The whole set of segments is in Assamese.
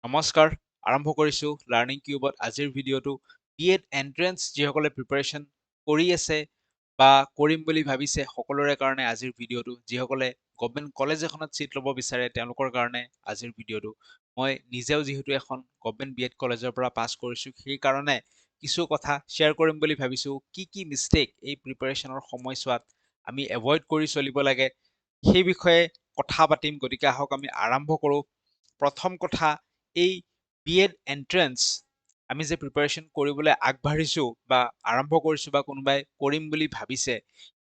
নমস্কাৰ আৰম্ভ কৰিছো লাৰ্ণিং কিউবত আজিৰ ভিডিঅ'টো বিএড এন্ট্ৰেন্স যিসকলে প্ৰিপাৰেচন কৰি আছে বা কৰিম বুলি ভাবিছে সকলোৰে কাৰণে আজিৰ ভিডিঅ'টো যিসকলে গভৰ্ণমেণ্ট কলেজ এখনত চিট ল'ব বিচাৰে তেওঁলোকৰ কাৰণে আজিৰ ভিডিঅ'টো মই নিজেও যিহেতু এখন গভৰ্ণমেণ্ট বিএড কলেজৰ পৰা পাছ কৰিছো সেই কাৰণে কিছু কথা শ্বেয়াৰ কৰিম বুলি ভাবিছো কি মিষ্টেক এই প্ৰিপাৰেচনৰ সময়ছোৱাত আমি এভয়েড কৰি চলিব লাগে সেই বিষয়ে কথা পাতিম গতিকে আহক আমি আৰম্ভ কৰো প্ৰথম কথা এই বিএড এন্ট্ৰেন্স আমি যে প্ৰিপাৰেচন কৰিবলৈ আগবাঢ়িছো বা আৰম্ভ কৰিছো বা কোনোবাই কৰিম বুলি ভাবিছে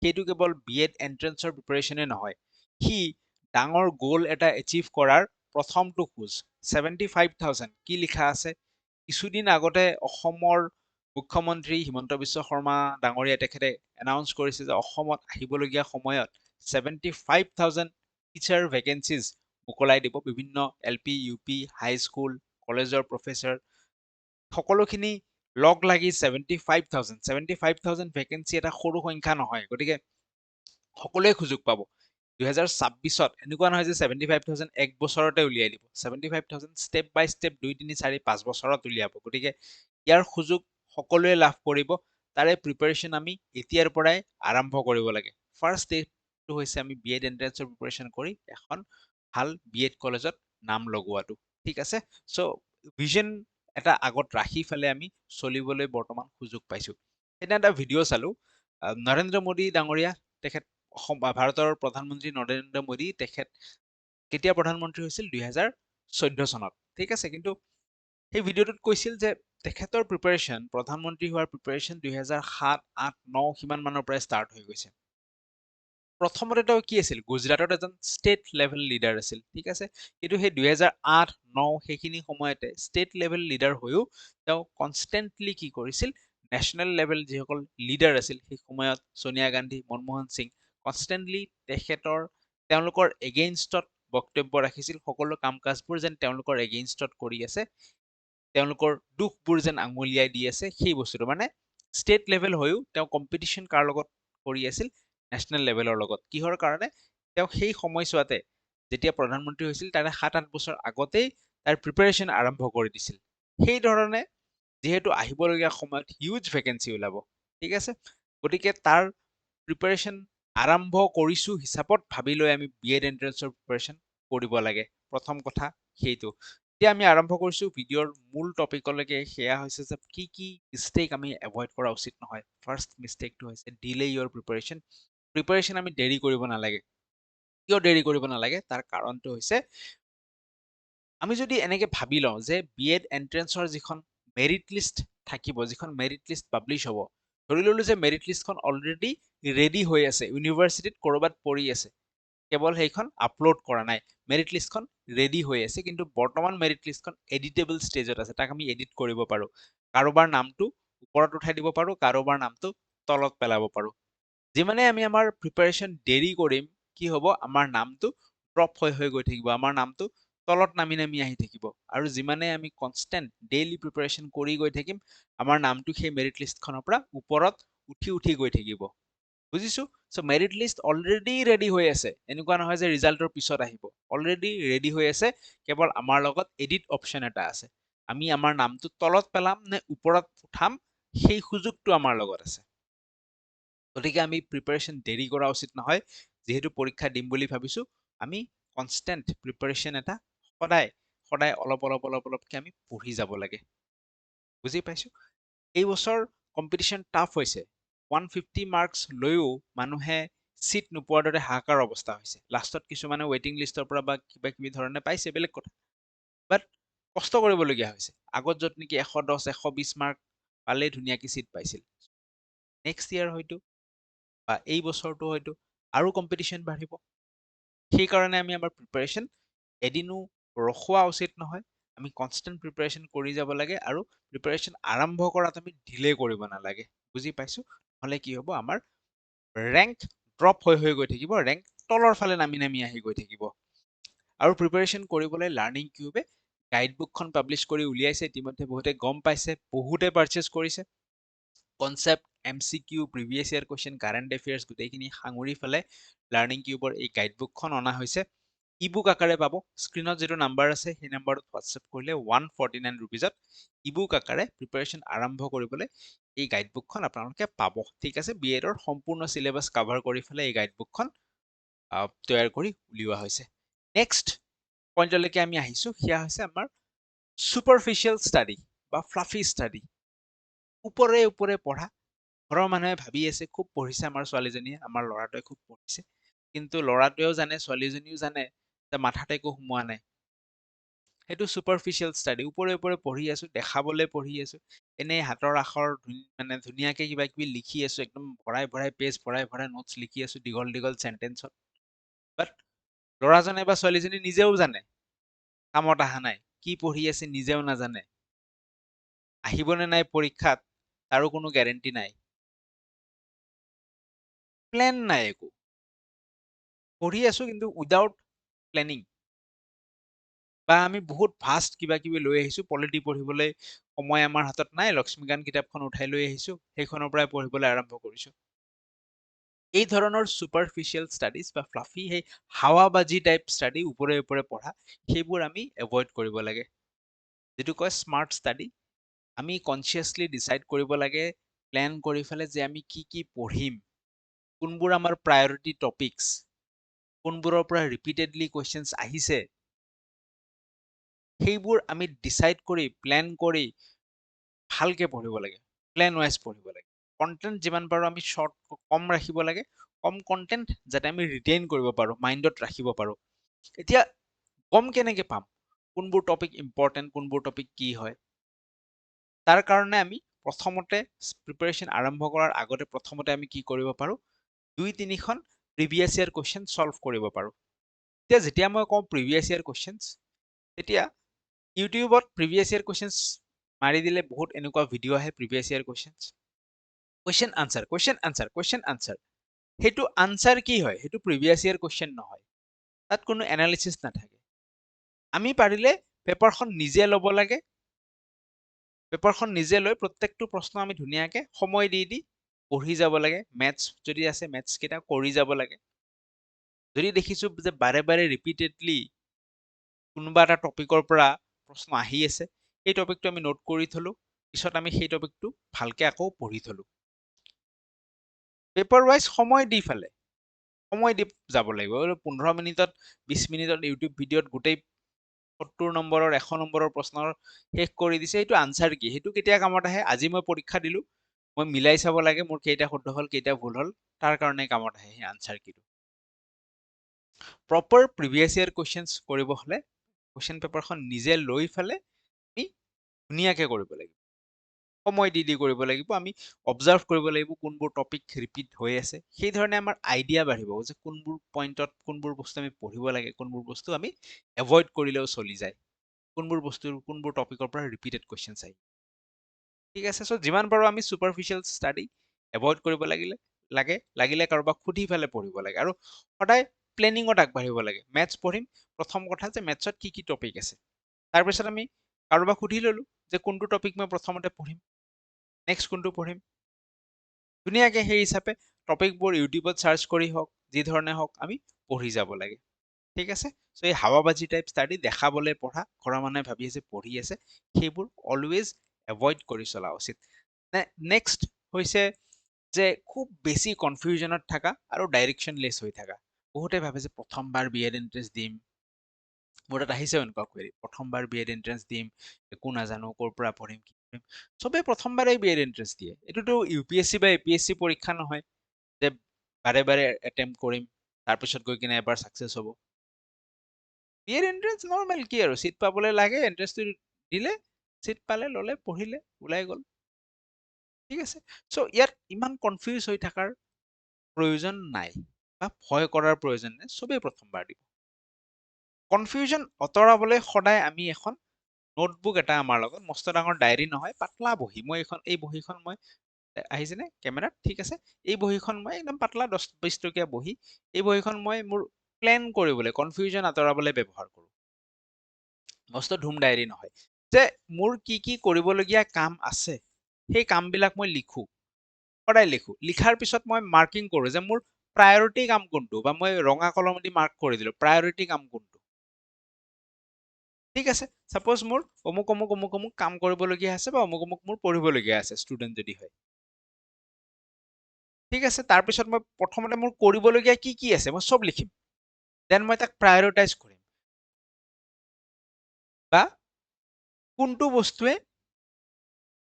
সেইটো কেৱল বিএড এন্ট্ৰেন্সৰ প্ৰিপাৰেচনে নহয় সি ডাঙৰ গোল এটা এচিভ কৰাৰ প্ৰথমটো খোজ 75,000 কি লিখা আছে কিছুদিন আগতে অসমৰ মুখ্যমন্ত্ৰী হিমন্ত বিশ্ব শৰ্মা ডাঙৰীয়া তেখেতে এনাউন্স কৰিছে যে অসমত আহিবলগীয়া সময়ত 75,000 টিচাৰ ভেকেঞ্চিজ মোকলাই দিব বিভিন্ন এলপি ইউপি হাই স্কুল কলেজৰ প্ৰফেচৰ সকলোখিনি লগ লাগি 75,000 ভেকেঞ্চি এটা সৰু সংখ্যা নহয় গতিকে সকলোৱে সুযোগ পাব 2026ত এনেকুৱা নহয় যে 75,000 এক বছৰতে উলিয়াই দিব 75,000 ষ্টেপ বাই ষ্টেপ 2 3 4 5 বছৰত উলিয়াব গতিকে ইয়াৰ সুযোগ সকলোৱে লাভ কৰিব তাৰে প্ৰিপাৰেচন আমি এতিয়াৰ পৰাই আৰম্ভ কৰিব লাগে ফাৰ্ষ্ট ষ্টেপটো হৈছে আমি বিএড এন্ট্ৰেন্সৰ প্ৰিপাৰেচন কৰি এখন ভাল বিএড কলেজত নাম লগোৱাটো ঠিক আছে সো ভিজন এটা আগত ৰাখি ফেলে আমি চলিবলৈ বৰ্তমান সুযোগ পাইছো এটা এটা ভিডিঅ' চালো নৰেন্দ্ৰ মোদী ডাঙৰীয়া তেখেত ভাৰতৰ প্ৰধানমন্ত্ৰী নৰেন্দ্ৰ মোদী তেখেত কেতিয়া প্ৰধানমন্ত্ৰী হৈছিল 2014 চনত ঠিক আছে কিন্তু সেই ভিডিঅ'টোত কৈছিল যে তেখেতৰ প্ৰিপাৰেচন প্ৰধানমন্ত্ৰী হোৱাৰ প্ৰিপাৰেচন 2007 8 9 সিমান মানৰ পৰা ষ্টাৰ্ট হৈ গৈছে প্ৰথমতে তেওঁ কি আছিল গুজৰাটত এজন ষ্টেট লেভেল লিডাৰ আছিল ঠিক আছে কিন্তু সেই 2008 9 সেইখিনি সময়তে ষ্টেট লেভেল লিডাৰ হৈও তেওঁ কনষ্টেণ্টলি কি কৰিছিল নেশ্যনেল লেভেল যিসকল লিডাৰ আছিল সেই সময়ত সোনিয়া গান্ধী মনমোহন সিং কনষ্টেণ্টলি তেওঁলোকৰ এগেইনষ্টত বক্তব্য ৰাখিছিল সকলো কাম কাজবোৰ যেন তেওঁলোকৰ এগেইনষ্টত কৰি আছে তেওঁলোকৰ দুখবোৰ যেন আঙুলিয়াই দি আছে সেই বস্তুটো মানে ষ্টেট লেভেল হৈও তেওঁ কম্পিটিশ্যন কাৰ লগত কৰি আছিল নেশ্যনেল লেভেলৰ লগত কিহৰ কাৰণে তেওঁ সেই সময়ছোৱাতে যেতিয়া প্ৰধানমন্ত্ৰী হৈছিল তাৰে 7-8 বছৰ আগতেই তাৰ প্ৰিপাৰেচন আৰম্ভ কৰি দিছিল সেই ধৰণে যিহেতু আহিবলগীয়া সময়ত হিউজ ভেকেঞ্চি ওলাব ঠিক আছে গতিকে তাৰ প্ৰিপাৰেচন আৰম্ভ কৰিছো হিচাপত ভাবি লৈ আমি বিএড এন্ট্ৰেন্সৰ প্ৰিপাৰেচন কৰিব লাগে প্ৰথম কথা সেইটো এতিয়া আমি আৰম্ভ কৰিছো ভিডিঅ'ৰ মূল টপিকলৈকে সেয়া হৈছে যে কি মিষ্টেক আমি এভয়েড কৰা উচিত নহয় ফাৰ্ষ্ট মিষ্টেকটো হৈছে ডিলে ইয়ৰ প্ৰিপাৰেচন আমি দেৰি কৰিব নালাগে কিয় দেৰি কৰিব নালাগে তাৰ কাৰণটো হৈছে আমি যদি এনেকে ভাবি লওঁ যে বিএড এন্ট্ৰেন্সৰ যিখন মেৰিট লিষ্ট থাকিব যিখন মেৰিট লিষ্ট পাব্লিছ হ'ব ধৰি ললো যে মেৰিট লিষ্টখন অলৰেডি ৰেডি হৈ আছে ইউনিভাৰ্চিটিত ক'ৰবাত পৰি আছে কেৱল সেইখন আপলোড কৰা নাই মেৰিট লিষ্টখন ৰেডি হৈ আছে কিন্তু বৰ্তমান মেৰিট লিষ্টখন এডিটেবল ষ্টেজত আছে তাক আমি এডিট কৰিব পাৰো কাৰোবাৰ নামটো ওপৰত উঠাই দিব পাৰো কাৰোবাৰ নামটো তলত পেলাব পাৰো যিমানে আমি আমাৰ প্ৰিপাৰেচন দেৰি কৰিম কি হ'ব আমাৰ নামটো ড্ৰপ হৈ গৈ থাকিব আমাৰ নামটো তলত নামি আহি থাকিব আৰু যিমানে আমি কনষ্টেণ্ট ডেইলি প্ৰিপাৰেচন কৰি গৈ থাকিম আমাৰ নামটো সেই মেৰিট লিষ্টখনৰ পৰা ওপৰত উঠি গৈ থাকিব বুজিছো so merit list already ready হৈ আছে এনেকুৱা নহয় যে ৰিজাল্টৰ পিছত আহিব অলৰেডি ৰেডি হৈ আছে কেৱল আমাৰ লগত এডিট অপচন এটা আছে আমি আমাৰ নামটো তলত পেলাম নে ওপৰত উঠাম সেই সুযোগটো আমাৰ লগত আছে গতিকে আমি প্ৰিপাৰেচন দেৰি কৰা উচিত নহয় যিহেতু পৰীক্ষা দিম বুলি ভাবিছো আমি কনষ্টেণ্ট প্ৰিপাৰেচন এটা সদায় অলপকে আমি পঢ়ি যাব লাগে বুজি পাইছো এই বছৰ কম্পিটিশ্যন টাফ হৈছে 150 মাৰ্কছ লৈও মানুহে চিট নোপোৱাৰ দৰে হাহাকাৰ অৱস্থা হৈছে লাষ্টত কিছুমানে ৱেইটিং লিষ্টৰ পৰা বা কিবা ধৰণে পাইছে বেলেগ কথা বাট কষ্ট কৰিবলগীয়া হৈছে আগত য'ত নেকি 110 120 মাৰ্ক পালেই ধুনীয়াকে চিট পাইছিল নেক্সট ইয়াৰ হয়তো বা এই বছৰটো হয়তো আৰু কম্পিটিশ্যন বাঢ়িব সেইকাৰণে আমি আমাৰ প্ৰিপাৰেচন এদিনো ৰখোৱা উচিত নহয় আমি কনষ্টেণ্ট প্ৰিপাৰেচন কৰি যাব লাগে আৰু প্ৰিপাৰেচন আৰম্ভ কৰাত আমি ডিলে কৰিব নালাগে বুজি পাইছো নহ'লে কি হ'ব আমাৰ ৰেংক ড্ৰপ হৈ গৈ থাকিব ৰেংক তলৰ ফালে নামি আহি গৈ থাকিব আৰু প্ৰিপাৰেচন কৰিবলৈ লাৰ্ণিং কিউবে গাইড বুকখন পাব্লিছ কৰি উলিয়াইছে ইতিমধ্যে বহুতে গম পাইছে বহুতে পাৰচেজ কৰিছে concept MCQ previous year question current affairs গোটেইখিনি সাঙুৰি ফেলে লাৰ্ণিং কিউবৰ এই গাইড বুকখন অনা হৈছে ইবুক আকাৰে পাব স্ক্ৰীনত যেটো নাম্বাৰ আছে সেই নাম্বাৰটোত হোৱাটছএপ কৰিলে 149 ৰুপিজত ইবুক আকাৰে প্ৰিপাৰেচন আৰম্ভ কৰিবলৈ এই গাইডবুকখন আপোনালোকে পাব ঠিক আছে বিএডৰ সম্পূৰ্ণ সিলেবাস কভাৰ কৰি ফেলে এই গাইডবুকখন তৈয়াৰ কৰি উলিওৱা হৈছে নেক্সট পইণ্টলৈকে আমি আহিছো হিয়া হৈছে আমাৰ সুপাৰফিশিয়াল ষ্টাডি বা ফ্লাফি ষ্টাডি উপৰে উপৰে পঢ়া ঘৰৰ মানুহে ভাবি আছে খুব পঢ়িছে আমাৰ ছোৱালীজনীয়ে আমাৰ ল'ৰাটোৱে খুব পঢ়িছে কিন্তু ল'ৰাটোৱেও জানে ছোৱালীজনীও জানে যে মাথাতে একো সোমোৱা নাই সেইটো সুপাৰফিশিয়াল ষ্টাডি উপৰে উপৰে পঢ়ি আছো দেখাবলৈ পঢ়ি আছো এনে হাতৰ আখৰ মানে ধুনীয়াকে কিবা কিবি লিখি আছো একদম ভৰাই ভৰাই পেজ ভৰাই ভৰাই নোটছ লিখি আছো দীঘল দীঘল চেন্টেন্সত বাট ল'ৰাজনে বা ছোৱালীজনী নিজেও জানে কামত অহা নাই কি পঢ়ি আছে নিজেও নাজানে আহিবনে নাই পৰীক্ষাত তাৰো কোনো গ্যাৰেন্টি নাই প্ল্যান নাই একো পঢ়ি আছো কিন্তু উইদাউট প্ল্যানিং বা আমি বহুত ফাষ্ট কিবা কিবি লৈ আহিছো পলিটি পঢ়িবলৈ সময় আমাৰ হাতত নাই লক্ষ্মীকান্ত কিতাপখন উঠাই লৈ আহিছো সেইখনৰ পৰাই পঢ়িবলৈ আৰম্ভ কৰিছো এই ধৰণৰ সুপাৰফিশিয়াল ষ্টাডিজ বা ফ্লাফি সেই হাৱাবাজি টাইপ ষ্টাডি উপৰে উপৰে পঢ়া সেইবোৰ আমি এভয়েড কৰিব লাগে যেটো কয় স্মাৰ্ট ষ্টাডি আমি কনসিয়াসলি ডিসাইড কৰিব লাগে প্ল্যান কৰি ফেলে যে আমি কি কি পঢ়িম কোনবোৰ আমাৰ প্ৰায়োৰিটি টপিকস কোনবোৰৰ পৰা ৰিপিটেডলি কোৱেশ্চনছ আহিছে সেইবোৰ আমি ডিসাইড কৰি প্ল্যান কৰি ভালকে পঢ়িব লাগে প্ল্যান ওয়াইজ পঢ়িব লাগে কন্টেন্ট যিমান পাৰো আমি শৰ্ট কম ৰাখিব লাগে কম কন্টেন্ট যাতে আমি ৰিটেইন কৰিব পাৰো মাইন্ডত ৰাখিব পাৰো এতিয়া কম কেনেকে পাম কোনবোৰ টপিক ইম্পৰ্টেন্ট কোনবোৰ টপিক কি হয় তাৰ কাৰণে আমি প্ৰথমতে প্ৰিপাৰেচন আৰম্ভ কৰাৰ আগতে প্ৰথমতে আমি কি কৰিব পাৰো 2-3খন প্ৰিভিয়াস ইয়াৰ কোৱেশ্চন সলভ কৰিব পাৰো এতিয়া যেতিয়া মই কম প্ৰিভিয়াস ইয়াৰ কোৱেশ্চনছ তেতিয়া ইউটিউবত প্ৰিভিয়াস ইয়াৰ কোৱেশ্চনছ মাৰি দিলে বহুত এনেকুৱা ভিডিও আহে প্ৰিভিয়াস ইয়াৰ কোৱেশ্চনছ কোৱেশ্চন আনসাৰ হেতু আনসাৰ কি হয় হেতু প্ৰিভিয়াস ইয়াৰ কোৱেশ্চন নহয় তাত কোনো এনালিসিস নাথাকে আমি পাৰিলে পেপাৰখন নিজে ল'ব লাগে পেপাৰখন নিজে লৈ প্ৰত্যেকটো প্ৰশ্ন আমি ধুনীয়াকে সময় দি পঢ়ি যাব লাগে ম্যাথছ যদি আছে ম্যাথছ কেইটা কৰি যাব লাগে যদি দেখিছো যে বাৰে বাৰে ৰিপিটেডলি কোনোবা এটা টপিকৰ পৰা প্ৰশ্ন আহি আছে এই টপিকটো আমি নোট কৰি থলো পিছত আমি সেই টপিকটো ভালকে আকৌ পঢ়ি থলো পেপাৰ ওয়াইজ সময় দি ফেলে সময় দি যাব লাগিব 15 মিনিটত 20 মিনিটত ইউটিউব ভিডিঅ'ত গোটেই 70 নম্বৰৰ 100 নম্বৰৰ প্ৰশ্নৰ শেষ কৰি দিছে এইটো আনসাৰ কি হেতু কেতিয়া কামত আহে আজি মই পৰীক্ষা দিলো মই মিলাই চাব লাগে মোৰ কেইটা শুদ্ধ হল কেইটা ভুল হল তাৰ কাৰণে কামত আহে এই আনসাৰ কি প্ৰপাৰ প্ৰিভিয়াস ইয়াৰ কোৱেশ্চনছ কৰিব হলে কোৱেশ্চন পেপাৰখন নিজে লৈ ফেলে আমি ধুনীয়াকে কৰিব লাগিব সময় দি কৰিব লাগিব আমি অবজাৰ্ভ কৰিব লাগিব কোনবোৰ টপিক ৰিপিট হৈ আছে সেই ধৰণে আমাৰ আইডিয়া বাঢ়িব যে কোনবোৰ পইণ্টত কোনবোৰ বস্তু আমি পঢ়িব লাগে কোনবোৰ বস্তু আমি এভয়েড কৰিলেও চলি যায় কোনবোৰ বস্তুৰ কোনবোৰ টপিকৰ পৰা ৰিপিটেড কোৱেশ্চনছ আহে ঠিক আছে সো যিমান পাৰো আমি সুপাৰফিশিয়াল ষ্টাডি এভয়েড কৰিব লাগিলে কাৰোবাক সুধি ফেলে পঢ়িব লাগে আৰু সদায় প্লেনিঙত আগবাঢ়িব লাগে ম্যাথছ পঢ়িম প্ৰথম কথা যে ম্যাথছত কি কি টপিক আছে তাৰ পিছত আমি কাৰোবাক সুধি ললো যে কোনটো টপিক মই প্ৰথমতে পঢ়িম নেক্সট কোনটো পঢ়িম ধুনীয়াকে সেই হিচাপে টপিকবোৰ ইউটিউবত সাৰ্চ কৰি হওক যি ধৰণে হওক আমি পঢ়ি যাব লাগে ঠিক আছে সো এই হাৱাবাজি টাইপ ষ্টাডি দেখাবলৈ পঢ়া ঘৰৰ মানুহে ভাবি আছে পঢ়ি আছে সেইবোৰ অলৱেজ এভয়েড কৰি চলা উচিত নেক্সট হৈছে যে খুব বেছি কনফিউজনত থাকা আৰু ডাইৰেকশনলেস হৈ থাকা বহুতে ভাবে যে প্ৰথমবাৰ বিএড এন্ট্ৰেন্স দিম মোৰ তাত আহিছে এনেকুৱা কুৱেৰি প্ৰথমবাৰ বিএড এন্ট্ৰেন্স দিম একো নাজানো ক'ৰ পৰা পঢ়িম কি কৰিম সবে প্ৰথমবাৰেই বিএড এন্ট্ৰেন্স দিয়ে এইটোতো ইউপিএসসি বা এপিএসসি পৰীক্ষা নহয় যে বাৰে বাৰে এটেম্প কৰিম তাৰপিছত গৈ কিনে এবাৰ সাকসেস হ'ব বিএড এন্ট্ৰেন্স নৰ্মেল কি আৰু সিট পাবলৈ লাগে এন্ট্ৰেন্সটো দিলে সিট পালে ললে পঢ়িলে ওলাই গল ঠিক আছে সো ইয়াত ইমান কনফিউজ হৈ থাকাৰ প্ৰয়োজন নাই বা ভয় কৰাৰ প্ৰয়োজন নাই সবে প্ৰথমবাৰ দিব কনফিউজন অতৰাবলৈ সদায় আমি এখন নোটবুক এটা আমাৰ লগত মস্ত ডাঙৰ ডায়েৰী নহয় পাতলা বহি মই এই বহিখন মই আহিছেনে কেমেৰাত ঠিক আছে এই বহিখন মই একদম পাতলা 10-20 টকীয়া বহি এই বহিখন মই মোৰ প্ল্যান কৰিবলৈ কনফিউজন আঁতৰাবলৈ ব্যৱহাৰ কৰোঁ মস্ত ধুম ডায়েৰী নহয় যে মোৰ কি কি কৰিবলগীয়া কাম আছে সেই কামবিলাক মই লিখো সদায় লিখো লিখাৰ পিছত মই মাৰ্কিং কৰোঁ যে মোৰ প্ৰায়ৰিটি কাম কোনটো বা মই ৰঙা কলমেদি মাৰ্ক কৰি দিলো প্ৰায়ৰিটি কাম কোনটো ঠিক আছে সাপোজ মোৰ অমুক অমুক অমুক অমুক কাম কৰিবলগীয়া আছে বা অমুক অমুক মোৰ পঢ়িবলগীয়া আছে ষ্টুডেন্ট যদি হয় ঠিক আছে তাৰপিছত মই প্ৰথমতে মোৰ কৰিবলগীয়া কি কি আছে মই সব লিখিম দেন মই তাক প্ৰায়ৰিটাইজ কৰিম বা কোনটো বস্তুৱে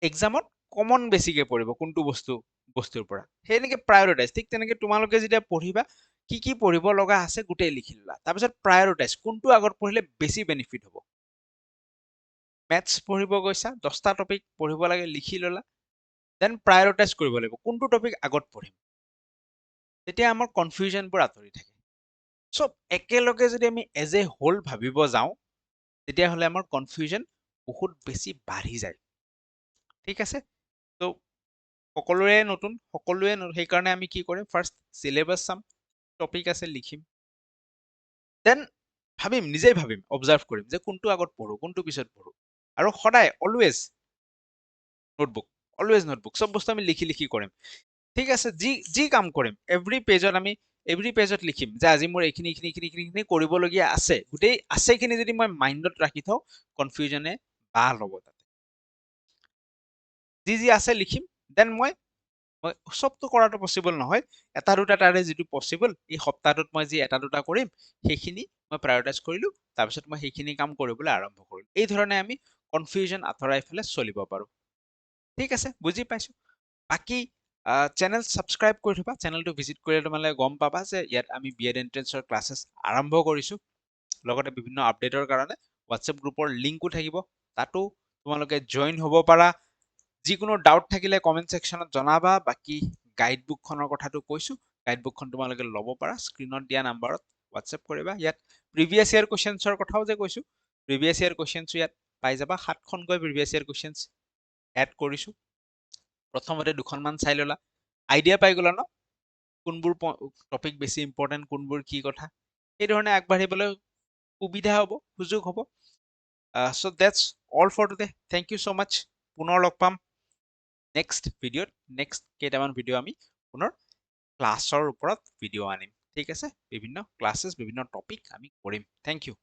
এক্সামত কমন বেছিকে পৰিব কোনটো বস্তুৰ পৰা সেইনেকে প্ৰায়ৰিটাইজ ঠিক তেনেকে তোমালোকে যেতিয়া পঢ়িবা কি কি পঢ়িব লগা আছে গোটেই লিখি ললা তাৰপিছত প্ৰায়ৰিটাইজ কোনটো আগত পঢ়িলে বেছি বেনিফিট হ'ব মেথছ পঢ়িব গৈছা 10টা টপিক পঢ়িব লাগে লিখি ললা দেন প্ৰায়ৰিটাইজ কৰিব লাগিব কোনটো টপিক আগত পঢ়িম তেতিয়া আমাৰ কনফিউজনবোৰ আঁতৰি থাকে চব একেলগে যদি আমি এজ এ হোল ভাবিব যাওঁ তেতিয়াহ'লে আমাৰ কনফিউজন বহুত বেছি বাঢ়ি যায় ঠিক আছে তো সকলোৰে নতুন সেইকাৰণে আমি কি কৰিম ফাৰ্ষ্ট চিলেবাছ চাম টপিক আছে লিখিম দেন নিজেই ভাবিম অবজাৰ্ভ কৰিম যে কোনটো আগত পঢ়ো কোনটো পিছত পঢ়ো আৰু সদায় অলৱেজ নোটবুক চব বস্তু আমি লিখি লিখি কৰিম ঠিক আছে যি কাম কৰিম এভৰি পেজত লিখিম যে আজি মোৰ এইখিনি কৰিবলগীয়া আছে গোটেই আছেখিনি যদি মই মাইণ্ডত ৰাখি থওঁ কনফিউজনে বাহ ল'ব তাতে যি আছে লিখিম দেন মই সবটো কৰাটো পসিবল নহয় এটা দুটা তাৰে যিটো পসিবল এই সপ্তাহটোত মই যি এটা দুটা কৰিম সেইখিনি মই প্ৰায়ৰিটাইজ কৰিলো তাৰপিছত মই সেইখিনি কাম কৰিবলৈ আৰম্ভ কৰিলো এই ধৰণে আমি কনফিউজন আঁতৰাই ফেলে চলিব পাৰো ঠিক আছে বুজি পাইছো বাকি চেনেল সাবস্ক্ৰাইব কৰি থবা চেনেলটো ভিজিট কৰিলে তোমালে গম পাবা যে ইয়াত আমি বিএড এন্ট্ৰেন্সৰ ক্লাसेছ আৰম্ভ কৰিছো লগতে বিভিন্ন আপডেটৰ কাৰণে হোৱাটছএপ গ্ৰুপৰ লিংকো থাকিব তাতো তোমালোকে জইন হ'ব পাৰা যিকোনো ডাউট থাকিলে কমেন্ট সেকশনত জনাবা বাকি গাইডবুকখনৰ কথাটো কৈছো গাইডবুকখন তোমালোকে ল'ব পাৰা স্ক্ৰিনত দিয়া নাম্বাৰত হোৱাটছএপ কৰিবা ইয়াত প্ৰিভিয়াছ ইয়াৰ কোৱেশ্চনছৰ কথাও যে কৈছো প্ৰিভিয়াছ ইয়াৰ কোৱেশ্চনছ ইয়াত পাই যাবা 7খনকৈ প্ৰিভিয়াছ ইয়াৰ কোৱেশ্চনছ এড কৰিছো প্ৰথমতে দুখনমান চাই ললা আইডিয়া পাই গলা ন কোনবোৰ টপিক বেছি ইম্পৰ্টেন্ট কোনবোৰ কি কথা এই ধৰণে আগবাঢ়িবলৈ সুবিধা হ'ব সুযোগ হ'ব so that's all for today thank you so much পুনৰ লগ পাম নেক্সট ভিডিঅ'ত নেক্সট কেইটামান ভিডিঅ' আমি পুনৰ ক্লাছৰ ওপৰত ভিডিঅ' আনিম ঠিক আছে বিভিন্ন ক্লাছেছ বিভিন্ন টপিক আমি কৰিম থেংক ইউ